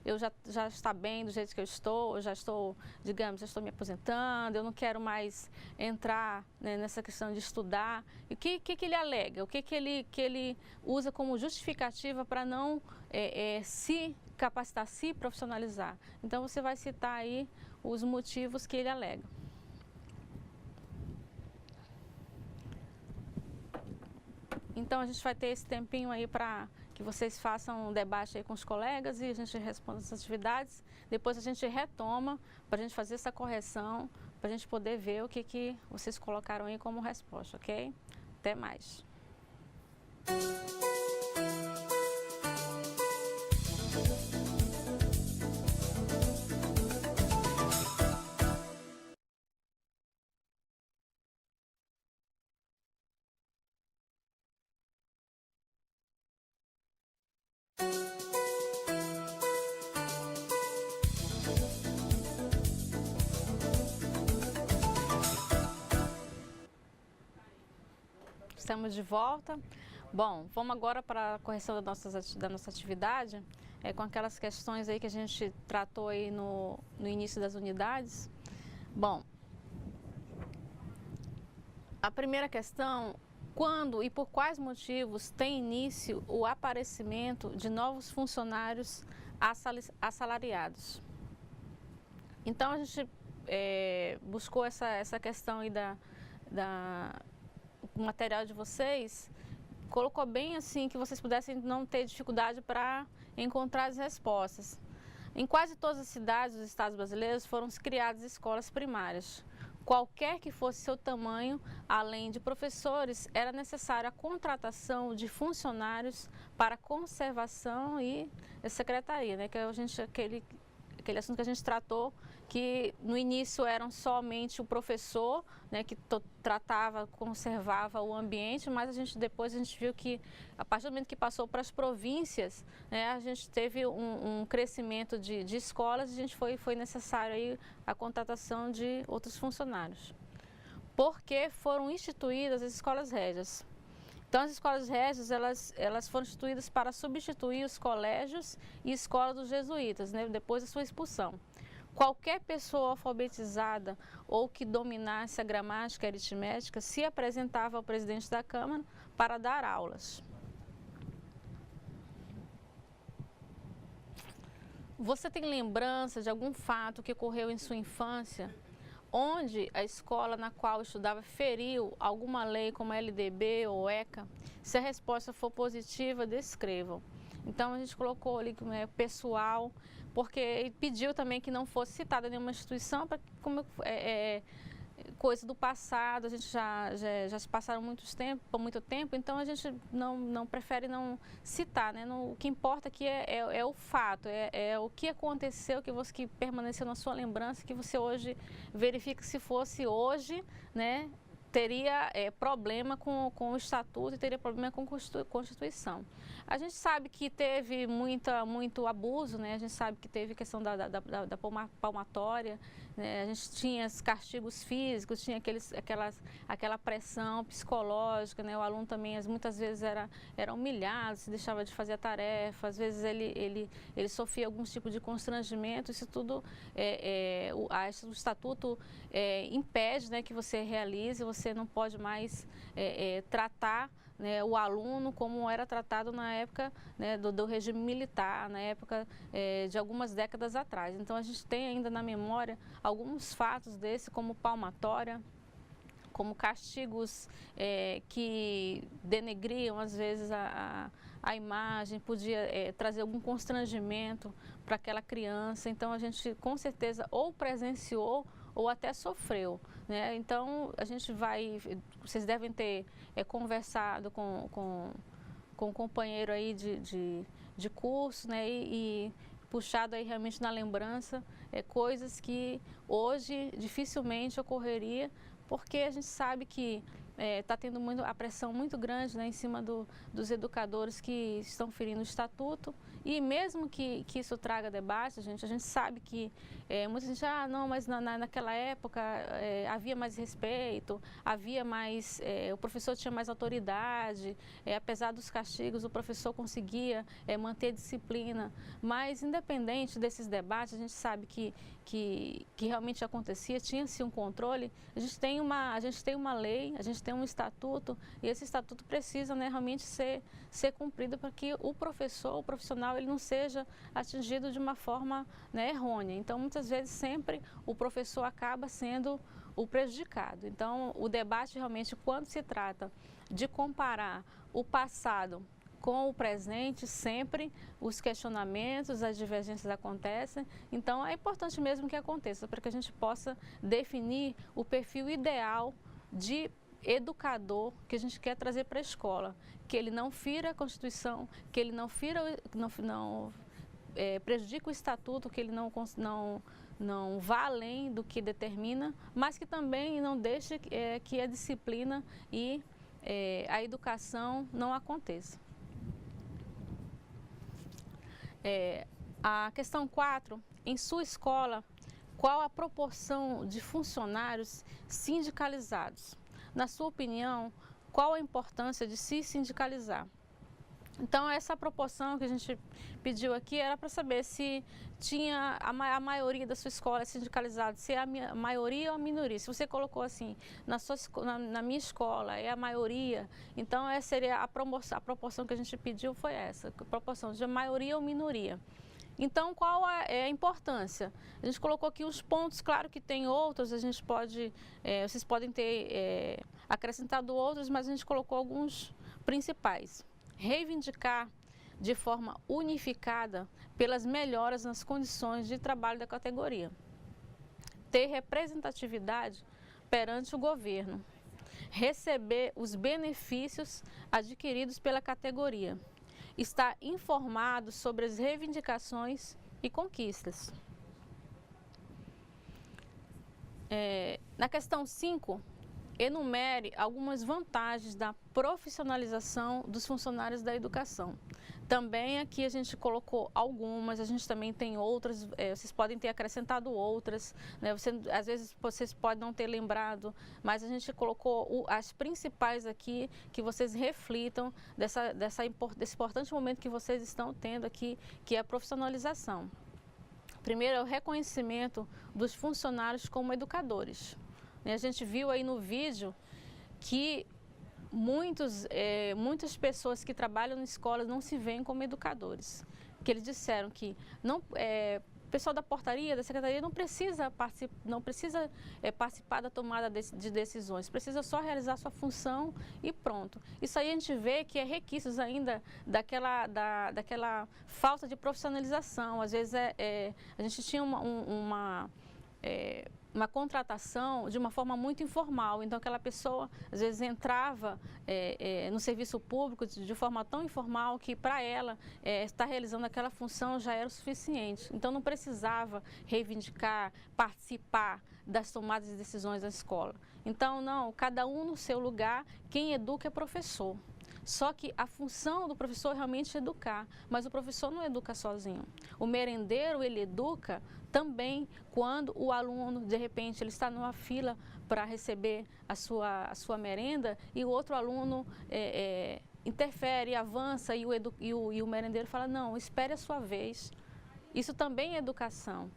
eu já está bem do jeito que eu estou, eu já estou, digamos, já estou me aposentando, eu não quero mais entrar, né, nessa questão de estudar. E o que ele alega? O que ele usa como justificativa para não se capacitar, se profissionalizar? Então, você vai citar aí os motivos que ele alega. Então, a gente vai ter esse tempinho aí para que vocês façam um debate aí com os colegas e a gente responda essas atividades. Depois a gente retoma para a gente fazer essa correção, para a gente poder ver o que vocês colocaram aí como resposta, ok? Até mais. Estamos de volta. Bom, vamos agora para a correção da nossa atividade, com aquelas questões aí que a gente tratou aí no início das unidades. Bom, a primeira questão, quando e por quais motivos tem início o aparecimento de novos funcionários assalariados? Então, a gente buscou essa questão aí o material de vocês, colocou bem assim que vocês pudessem não ter dificuldade para encontrar as respostas. Em quase todas as cidades dos estados brasileiros foram criadas escolas primárias. Qualquer que fosse seu tamanho, além de professores, era necessária a contratação de funcionários para conservação e secretaria, né? Que é aquele assunto que a gente tratou, que no início eram somente o professor, né, que tratava, conservava o ambiente, mas depois a gente viu que, a partir do momento que passou para as províncias, né, a gente teve um crescimento de escolas e foi necessário aí a contratação de outros funcionários. Porque foram instituídas as escolas régias. Então, as escolas régias, elas foram instituídas para substituir os colégios e escolas dos jesuítas, né, depois da sua expulsão. Qualquer pessoa alfabetizada ou que dominasse a gramática e aritmética se apresentava ao presidente da Câmara para dar aulas. Você tem lembrança de algum fato que ocorreu em sua infância, onde a escola na qual estudava feriu alguma lei como a LDB ou ECA? Se a resposta for positiva, descrevam. Então, a gente colocou ali pessoal, porque pediu também que não fosse citada nenhuma instituição, para como coisa do passado, a gente já se passaram muito tempo, então a gente não prefere não citar, né? O que importa aqui é o fato, é o que aconteceu, que permaneceu na sua lembrança, que você hoje verifica que se fosse hoje, né, teria problema com o Estatuto e teria problema com a Constituição. A gente sabe que teve muito abuso, né? A gente sabe que teve questão da palmatória, né? A gente tinha castigos físicos, tinha aquela pressão psicológica, né? O aluno também muitas vezes era humilhado, se deixava de fazer a tarefa, às vezes ele sofria algum tipo de constrangimento. Isso tudo o Estatuto impede, né, que você realize. Você não pode mais tratar, né, o aluno como era tratado na época, né, do regime militar, na época de algumas décadas atrás. Então, a gente tem ainda na memória alguns fatos desses, como palmatória, como castigos que denegriam, às vezes, a imagem, podia trazer algum constrangimento para aquela criança. Então, a gente, com certeza, ou presenciou ou até sofreu, né? Então, vocês devem ter conversado com um companheiro aí de curso, né? E puxado aí realmente na lembrança coisas que hoje dificilmente ocorreria, porque a gente sabe que está tendo a pressão muito grande, né, em cima dos educadores que estão ferindo o estatuto. E mesmo que isso traga debate, a gente sabe que muita gente, não, mas naquela época havia mais respeito, havia mais, o professor tinha mais autoridade, apesar dos castigos, o professor conseguia manter disciplina. Mas, independente desses debates, a gente sabe que realmente acontecia, tinha-se um controle. A gente tem uma lei, a gente tem um estatuto, e esse estatuto precisa, né, realmente ser cumprido para que o profissional, ele não seja atingido de uma forma, né, errônea. Então, muitas vezes, sempre o professor acaba sendo o prejudicado. Então, o debate realmente, quando se trata de comparar o passado com o presente, sempre os questionamentos, as divergências acontecem. Então, é importante mesmo que aconteça, para que a gente possa definir o perfil ideal de educador que a gente quer trazer para a escola, que ele não fira a Constituição, que ele não prejudique o estatuto, que ele não vá além do que determina, mas que também não deixe que a disciplina e a educação não aconteça. A questão 4, em sua escola, qual a proporção de funcionários sindicalizados? Na sua opinião, qual a importância de se sindicalizar? Então, essa proporção que a gente pediu aqui era para saber se tinha a maioria da sua escola sindicalizada, se é a maioria ou a minoria. Se você colocou assim, na minha escola é a maioria, então essa seria a proporção que a gente pediu, foi essa, a proporção de maioria ou minoria. Então, qual é a importância? A gente colocou aqui os pontos, claro que tem outros, vocês podem ter acrescentado outros, mas a gente colocou alguns principais. Reivindicar de forma unificada pelas melhoras nas condições de trabalho da categoria. Ter representatividade perante o governo. Receber os benefícios adquiridos pela categoria. Estar informado sobre as reivindicações e conquistas. Na questão 5, enumere algumas vantagens da profissionalização dos funcionários da educação. Também aqui a gente colocou algumas, a gente também tem outras, vocês podem ter acrescentado outras, né? Às vezes vocês podem não ter lembrado, mas a gente colocou as principais aqui, que vocês reflitam desse importante momento que vocês estão tendo aqui, que é a profissionalização. Primeiro é o reconhecimento dos funcionários como educadores. A gente viu aí no vídeo que muitas pessoas que trabalham na escola não se veem como educadores. Que eles disseram que o pessoal da portaria, da secretaria, não precisa participar da tomada de decisões, precisa só realizar sua função e pronto. Isso aí a gente vê que é requisitos ainda daquela falta de profissionalização. Às vezes a gente tinha uma contratação de uma forma muito informal, então aquela pessoa às vezes entrava no serviço público de forma tão informal que para ela estar realizando aquela função já era o suficiente, então não precisava reivindicar, participar das tomadas de decisões da escola. Então não, cada um no seu lugar, quem educa é professor. Só que a função do professor é realmente educar, mas o professor não educa sozinho. O merendeiro, ele educa também quando o aluno, de repente, ele está numa fila para receber a sua merenda e o outro aluno interfere, avança e o merendeiro fala, não, espere a sua vez. Isso também é educação.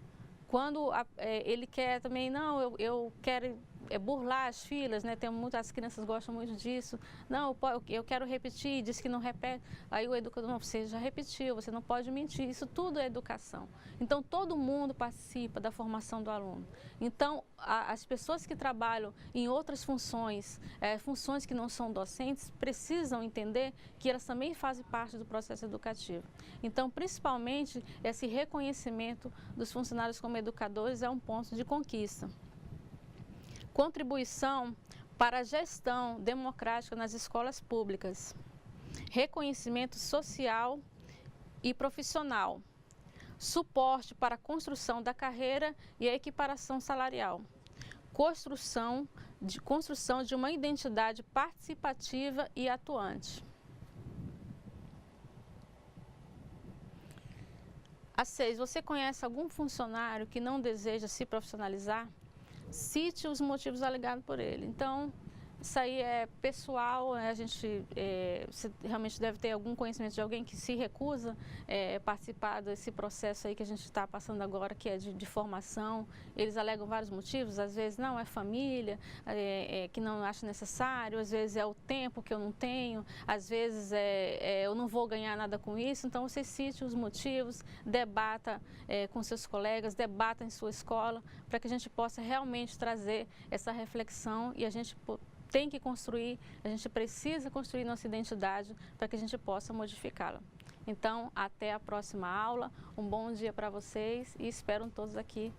Quando ele quer também, não, eu quero burlar as filas, né? As crianças gostam muito disso. Não, eu quero repetir, diz que não repete. Aí o educador, não, você já repetiu, você não pode mentir. Isso tudo é educação. Então, todo mundo participa da formação do aluno. Então, as pessoas que trabalham em outras funções, funções que não são docentes, precisam entender que elas também fazem parte do processo educativo. Então, principalmente, esse reconhecimento dos funcionários como educadores é um ponto de conquista. Contribuição para a gestão democrática nas escolas públicas. Reconhecimento social e profissional. Suporte para a construção da carreira e a equiparação salarial. Construção de uma identidade participativa e atuante. A 6. Você conhece algum funcionário que não deseja se profissionalizar? Cite os motivos alegados por ele. Então, isso aí é pessoal, você realmente deve ter algum conhecimento de alguém que se recusa a participar desse processo aí que a gente está passando agora, que é de formação. Eles alegam vários motivos, às vezes não é família, que não acha necessário, às vezes é o tempo que eu não tenho, às vezes eu não vou ganhar nada com isso. Então, você cite os motivos, debata com seus colegas, debata em sua escola, para que a gente possa realmente trazer essa reflexão e a gente tem que construir, a gente precisa construir nossa identidade para que a gente possa modificá-la. Então, até a próxima aula, um bom dia para vocês e espero todos aqui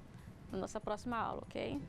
na nossa próxima aula, ok?